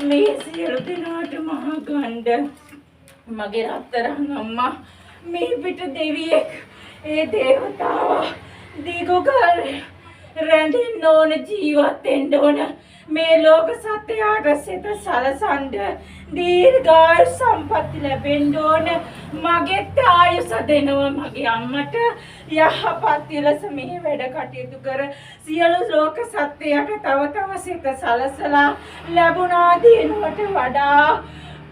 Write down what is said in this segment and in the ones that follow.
මේ සියලු දෙනාට මහා ගණ්ඩ මගේ රත්තරන් අම්මා මේ පිට දෙවියෙක් ඒ දේවතාවා දීගෝකල් රැඳෙන්න ඕන ජීවත් වෙන්න ඕන මේ ලෝක සත්‍යයට සිත සලසන්ඩ දීර්ඝායු සම්පatti ලැබෙන්න ඕන මගෙත් ආයුෂ දෙනවා මගේ අම්මට යහපත් ලෙස මේ වැඩ කටයුතු කර සියලු ලෝක සත්‍යයට තව තව සිත සලසලා ලැබුණා දිනුවට වඩා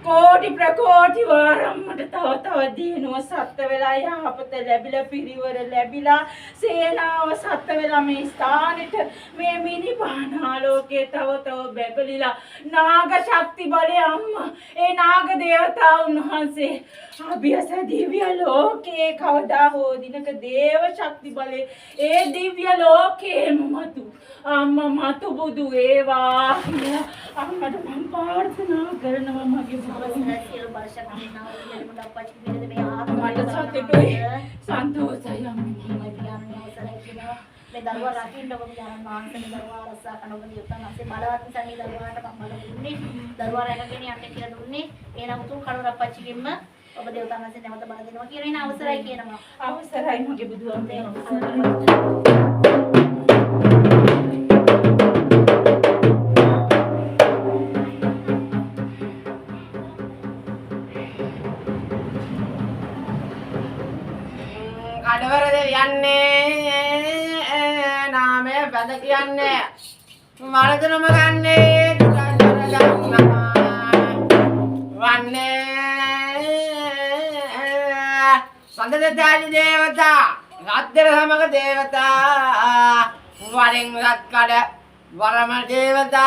कोटि प्रकोटि वारम्मට තව තව දිනුව සත්ත්ව වෙලා යහපත ලැබිලා පිරිවර ලැබිලා සේනාව සත්ත්ව වෙලා මේ ස්ථානෙට මේ මිනිපානා ලෝකේ තව තව බැබලිලා නාග ශක්ති බලය අම්මා ඒ නාග දේවතාවුන් වහන්සේ අභියස දිව්‍ය ලෝකේ කවදා හෝ දිනක දේව ශක්ති බලය ඒ දිව්‍ය ලෝකේම මතු අම්මා මතු බුදු වේවා අම්මට මම ප්‍රාර්ථනා කරනවා මගේ සියලු බල ශක්තිය නාවලිය මුල අපච්චි විරද මේ ආත්මයට සතුටුයි සන්තෝෂයි අම්මා මම පියාණන් අවසරයි කියනවා මේ දරුවා රකින්න ඔබ පියාණන් වහන්සේ දරුවා ආරක්ෂා කරන ඔබ දියුතන් අස්සේ බලවත් නිසා මේ දරුවාට මම බල දුන්නේ දරුවා රැකගෙන යන්න කියලා දුන්නේ එනම තුන් කණුර අපච්චිගෙම්ම ඔබ දියුතන් අස්සේ නැවත බල දෙනවා කියන එන අවසරයි කියනවා අවසරයි මගේ බුදුන්ගේ नामे पद कियन्ने वरदनम गन्ने वन्ने संततादि देवता रात्रि समग देवता वरिं रत्कड वरम देवता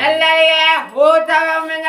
एल्लरिगे भूतवमिंग